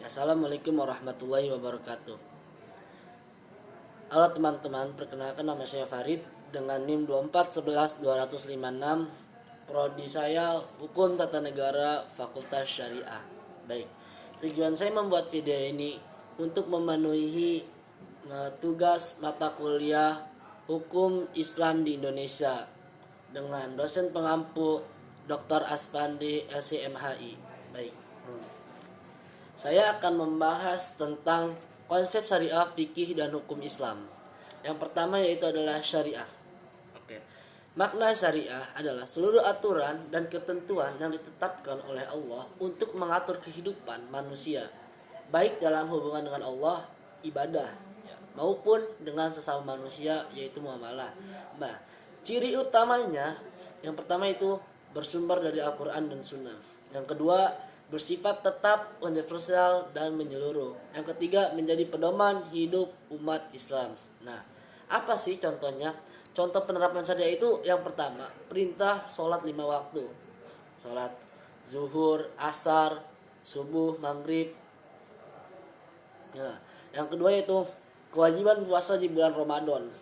Assalamualaikum warahmatullahi wabarakatuh. Halo teman-teman, perkenalkan nama saya Farid dengan NIM 2411256. Prodi saya Hukum Tata Negara Fakultas Syariah. Baik, tujuan saya membuat video ini untuk memenuhi tugas mata kuliah Hukum Islam di Indonesia dengan dosen pengampu Dr. Aspandi LCMHI. Baik. Saya akan membahas tentang konsep syariah, fikih, dan hukum Islam. Yang pertama yaitu adalah syariah. Oke. Makna syariah adalah seluruh aturan dan ketentuan yang ditetapkan oleh Allah untuk mengatur kehidupan manusia, baik dalam hubungan dengan Allah, ibadah, maupun dengan sesama manusia, yaitu muamalah. Nah, ciri utamanya yang pertama itu bersumber dari Al-Quran dan Sunnah. Yang kedua, bersifat tetap, universal, dan menyeluruh. Yang ketiga, menjadi pedoman hidup umat Islam. Nah, apa sih contohnya? Contoh penerapan syariah itu yang pertama, perintah sholat 5 waktu. Sholat zuhur, asar, subuh, maghrib. Nah, yang kedua yaitu kewajiban puasa di bulan Ramadan.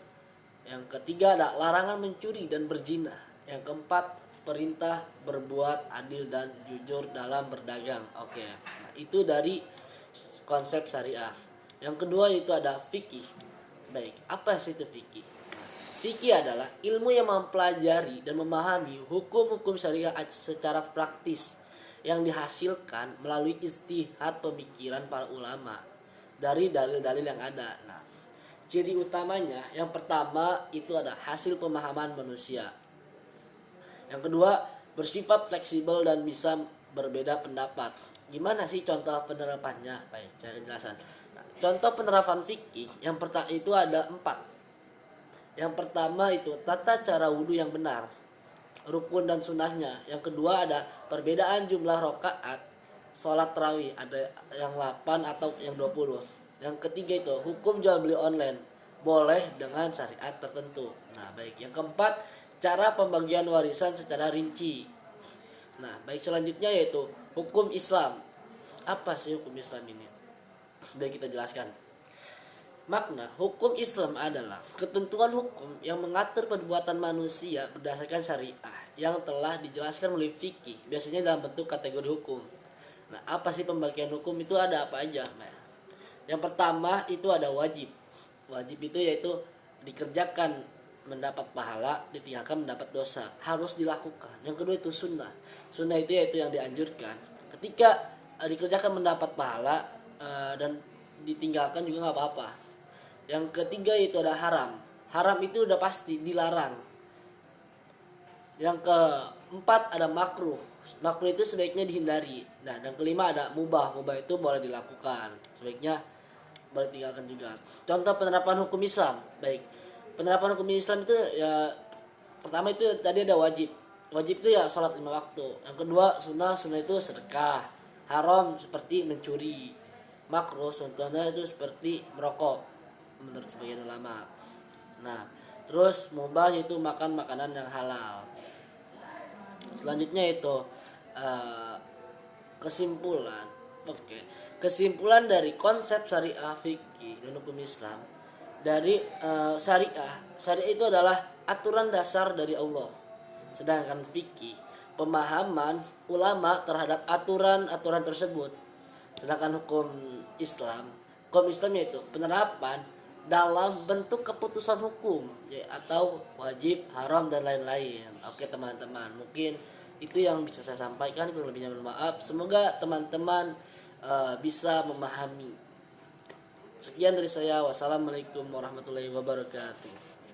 Yang ketiga ada larangan mencuri dan berzina. Yang keempat, perintah berbuat adil dan jujur dalam berdagang. Oke. Nah, itu dari konsep syariah. Yang kedua itu ada fikih. Baik, apa sih itu fikih? Fikih adalah ilmu yang mempelajari dan memahami hukum-hukum syariah secara praktis yang dihasilkan melalui ijtihad pemikiran para ulama dari dalil-dalil yang ada. Nah, ciri utamanya yang pertama itu ada hasil pemahaman manusia. Yang kedua, bersifat fleksibel dan bisa berbeda pendapat. Gimana sih contoh penerapannya? Baik, saya penjelasan. Nah, contoh penerapan fikih yang pertama itu ada 4. Yang pertama itu tata cara wudhu yang benar, rukun dan sunnahnya. Yang kedua ada perbedaan jumlah rakaat sholat tarawih, ada yang 8 atau yang 20. Yang ketiga itu hukum jual beli online, boleh dengan syariat tertentu. Nah, baik. Yang keempat, cara pembagian warisan secara rinci. Nah, baik, selanjutnya yaitu hukum Islam. Apa sih hukum Islam ini? Baik, kita jelaskan. Makna hukum Islam adalah ketentuan hukum yang mengatur perbuatan manusia berdasarkan syariah yang telah dijelaskan melalui fikih, biasanya dalam bentuk kategori hukum. Nah, apa sih pembagian hukum itu ada apa aja? Nah, yang pertama itu ada wajib. Wajib itu yaitu dikerjakan mendapat pahala, ditinggalkan mendapat dosa, harus dilakukan. Yang kedua itu sunnah. Sunnah itu yaitu yang dianjurkan. Ketika dikerjakan mendapat pahala dan ditinggalkan juga nggak apa-apa. Yang ketiga itu ada haram. Haram itu udah pasti dilarang. Yang keempat ada makruh. Makruh itu sebaiknya dihindari. Nah, yang kelima ada mubah. Mubah itu boleh dilakukan, sebaiknya boleh tinggalkan juga. Contoh penerapan hukum Islam. Baik, penerapan hukum Islam itu ya pertama itu tadi ada wajib. Wajib itu ya sholat 5 waktu. Yang kedua sunnah. Sunnah itu sedekah. Haram seperti mencuri. Makruh contohnya itu seperti merokok menurut sebagian ulama. Nah, terus mubah itu makan makanan yang halal. Selanjutnya itu kesimpulan. Oke. Kesimpulan dari konsep syariah, fikih, dan hukum Islam. Dari syariah itu adalah aturan dasar dari Allah. Sedangkan fikih, pemahaman ulama terhadap aturan-aturan tersebut. Sedangkan hukum Islam yaitu penerapan dalam bentuk keputusan hukum atau wajib, haram, dan lain-lain. Oke teman-teman, mungkin itu yang bisa saya sampaikan. Kurang lebihnya mohon maaf. Semoga teman-teman bisa memahami. Sekian dari saya. Wassalamualaikum warahmatullahi wabarakatuh.